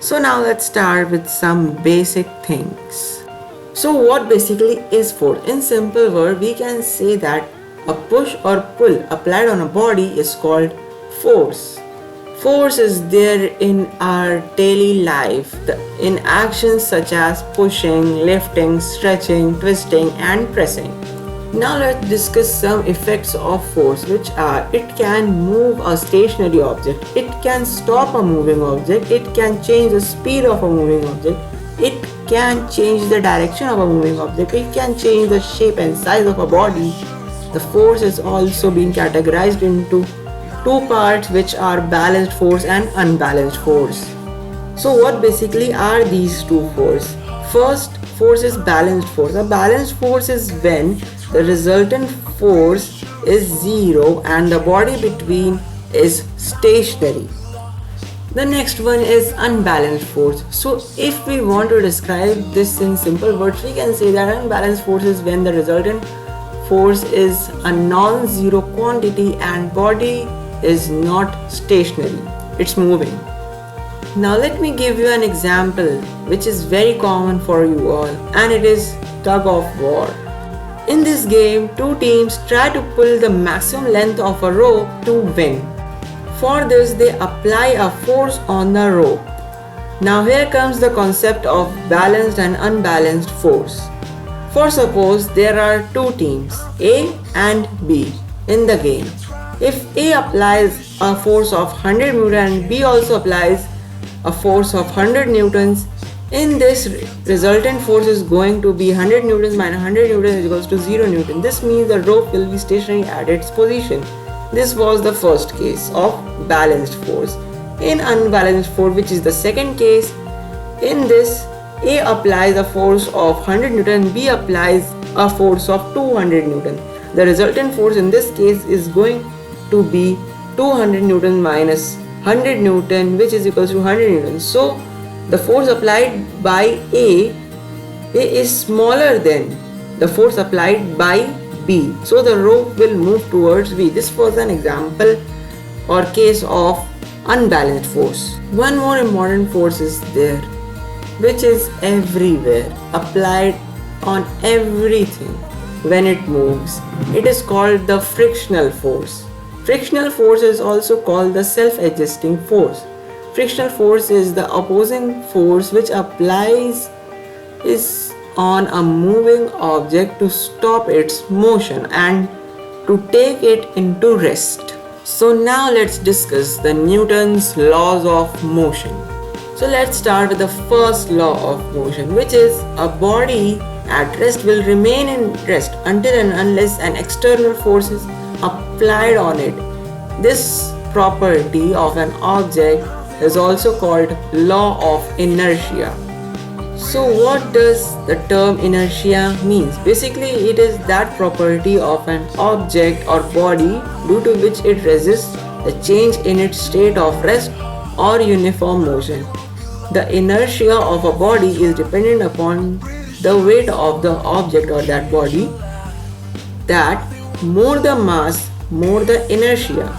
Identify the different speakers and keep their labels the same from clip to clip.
Speaker 1: So now let's start with some basic things. So what basically is force? In simple word, we can say that a push or pull applied on a body is called force. Force is there in our daily life, in actions such as pushing, lifting, stretching, twisting and pressing. Now let's discuss some effects of force, which are: it can move a stationary object, it can stop a moving object, it can change the speed of a moving object, it can change the direction of a moving object, it can change the shape and size of a body. The force is also being categorized into two parts, which are balanced force and unbalanced force. So what basically are these two forces? First force is balanced force. A balanced force is when the resultant force is zero and the body between is stationary. The next one is unbalanced force. So if we want to describe this in simple words, we can say that unbalanced force is when the resultant force is a non-zero quantity and body is not stationary, it's moving. Now let me give you an example which is very common for you all, and it is tug of war. In this game, two teams try to pull the maximum length of a rope to win. For this, they apply a force on the rope. Now here comes the concept of balanced and unbalanced force. For suppose there are two teams, A and B, in the game. If A applies a force of 100 Newton and B also applies a force of 100 newtons, in this resultant force is going to be 100 newtons minus 100 newtons is equals to 0 newton. This means the rope will be stationary at its position. This was the first case of balanced force. In unbalanced force, which is the second case, in this A applies a force of 100 newton, B applies a force of 200 newton. The resultant force in this case is going to be 200 newton minus 100 newton, which is equals to 100 newton. So the force applied by A is smaller than the force applied by B. So the rope will move towards B. This was an example or case of unbalanced force. One more important force is there, which is everywhere, applied on everything when it moves. It is called the frictional force. Frictional force is also called the self-adjusting force. Frictional force is the opposing force which applies is on a moving object to stop its motion and to take it into rest. So now let's discuss the Newton's laws of motion. So let's start with the first law of motion, which is a body at rest will remain in rest until and unless an external force is applied on it. This property of an object is also called law of inertia. So what does the term inertia means? Basically, it is that property of an object or body due to which it resists the change in its state of rest or uniform motion. The inertia of a body is dependent upon the weight of the object or that body. That more the mass, more the inertia.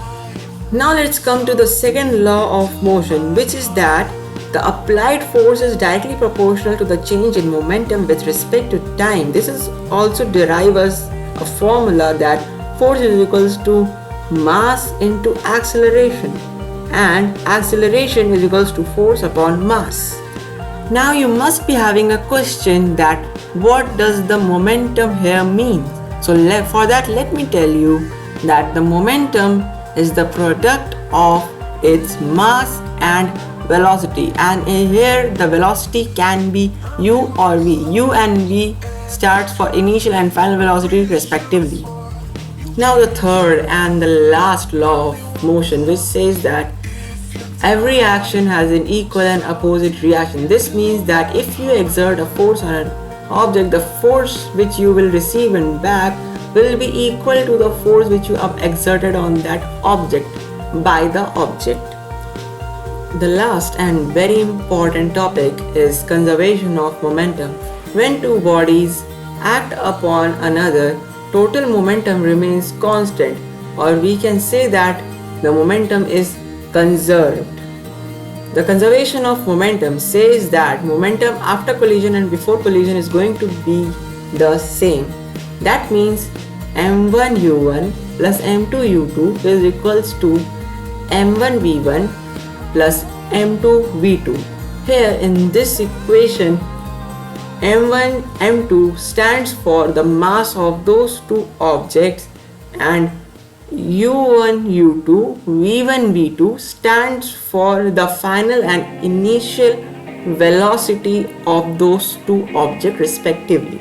Speaker 1: Now let's come to the second law of motion, which is that the applied force is directly proportional to the change in momentum with respect to time. This is also derived as a formula that force is equals to mass into acceleration, and acceleration is equals to force upon mass. Now you must be having a question that what does the momentum here mean? So for that, let me tell you that the momentum is the product of its mass and velocity, and here the velocity can be u or v. U and v stands for initial and final velocity respectively. Now the third and the last law of motion, which says that every action has an equal and opposite reaction. This means that if you exert a force on an object, the force which you will receive in back will be equal to the force which you have exerted on that object by the object. The last and very important topic is conservation of momentum. When two bodies act upon another, total momentum remains constant, or we can say that the momentum is conserved. The conservation of momentum says that momentum after collision and before collision is going to be the same. That means m1u1 plus m2u2 is equals to m1v1 plus m2v2. Here in this equation, m1, m2 stands for the mass of those two objects and u1, u2, v1, v2 stands for the final and initial velocity of those two objects respectively.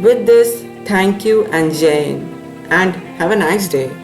Speaker 1: With this, thank you and Jai Hind, and have a nice day.